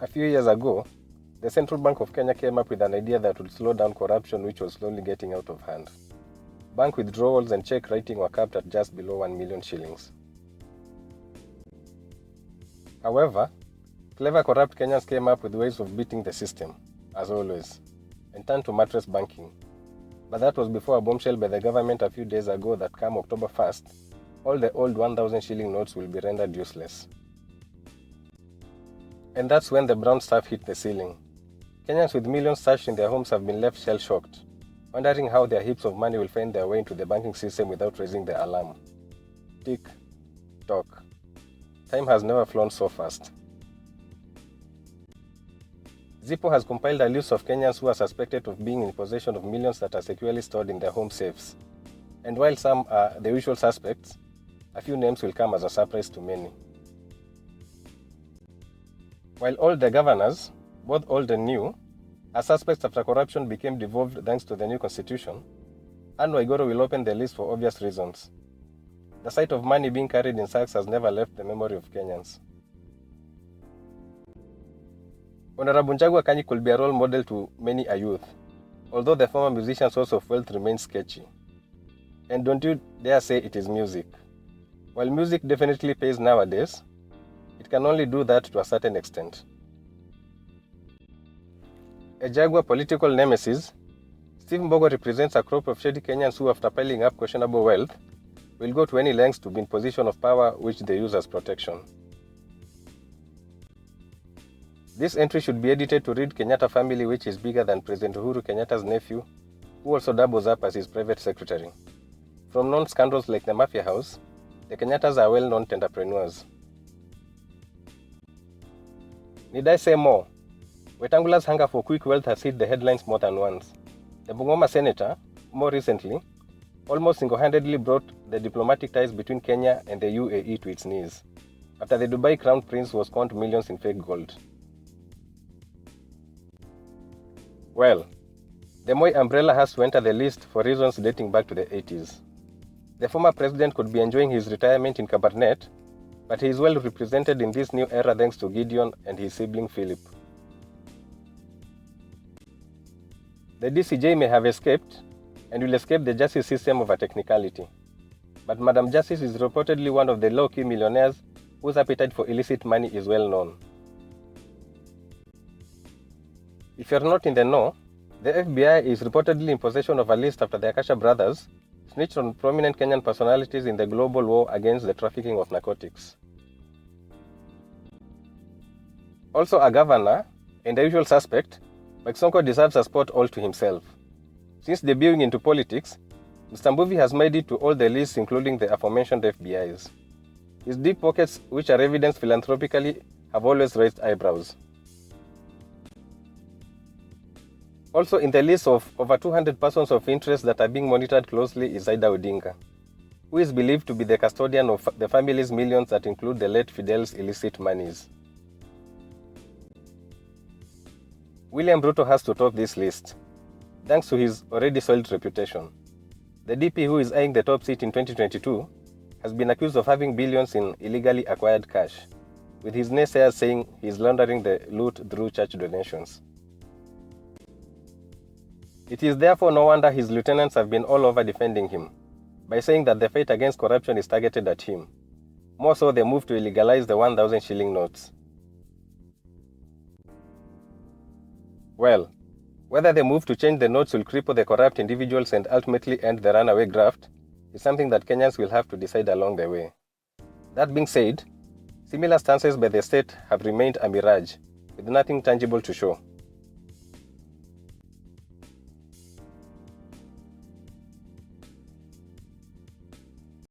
A few years ago, the Central Bank of Kenya came up with an idea that would slow down corruption, which was slowly getting out of hand. Bank withdrawals and cheque-writing were capped at just below 1 million shillings. However, clever corrupt Kenyans came up with ways of beating the system, as always, and turned to mattress-banking. But that was before a bombshell by the government a few days ago that come October 1st, all the old 1,000 shilling notes will be rendered useless. And that's when the brown stuff hit the ceiling. Kenyans with millions stashed in their homes have been left shell-shocked, wondering how their heaps of money will find their way into the banking system without raising the alarm. Tick, tock. Time has never flown so fast. Zippo has compiled a list of Kenyans who are suspected of being in possession of millions that are securely stored in their home safes. And while some are the usual suspects, a few names will come as a surprise to many. While all the governors, both old and new, are suspects after corruption became devolved thanks to the new constitution, Anne Waiguru will open the list for obvious reasons. The sight of money being carried in sacks has never left the memory of Kenyans. Honorable Njagwa Kanyi could be a role model to many a youth, although the former musician's source of wealth remains sketchy. And don't you dare say it is music. While music definitely pays nowadays, it can only do that to a certain extent. A Jaguar political nemesis, Steve Mbogo represents a crop of shady Kenyans who, after piling up questionable wealth, will go to any lengths to be in position of power which they use as protection. This entry should be edited to read Kenyatta family, which is bigger than President Uhuru Kenyatta's nephew, who also doubles up as his private secretary. From known scandals like the Mafia House, the Kenyattas are well-known entrepreneurs. Need I say more? Wetangula's hunger for quick wealth has hit the headlines more than once. The Bungoma senator, more recently, almost single-handedly brought the diplomatic ties between Kenya and the UAE to its knees, after the Dubai Crown Prince was conned millions in fake gold. Well, the Moi umbrella has to enter the list for reasons dating back to the 80s. The former president could be enjoying his retirement in Cabernet, but he is well represented in this new era thanks to Gideon and his sibling Philip. The DCJ may have escaped and will escape the justice system of a technicality. But Madam Justice is reportedly one of the low-key millionaires whose appetite for illicit money is well known. If you're not in the know, the FBI is reportedly in possession of a list after the Akasha brothers snitched on prominent Kenyan personalities in the global war against the trafficking of narcotics. Also a governor, and the usual suspect, Mike Sonko deserves a spot all to himself. Since debuting into politics, Mr. Mbuvi has made it to all the lists including the aforementioned FBIs. His deep pockets, which are evidenced philanthropically, have always raised eyebrows. Also in the list of over 200 persons of interest that are being monitored closely is Ida Odinga, who is believed to be the custodian of the family's millions that include the late Fidel's illicit monies. William Ruto has to top this list, thanks to his already soiled reputation. The DP, who is eyeing the top seat in 2022, has been accused of having billions in illegally acquired cash, with his naysayers saying he is laundering the loot through church donations. It is therefore no wonder his lieutenants have been all over defending him, by saying that the fight against corruption is targeted at him. More so the move to illegalize the 1,000 shilling notes. Well, whether the move to change the notes will cripple the corrupt individuals and ultimately end the runaway graft is something that Kenyans will have to decide along the way. That being said, similar stances by the state have remained a mirage, with nothing tangible to show.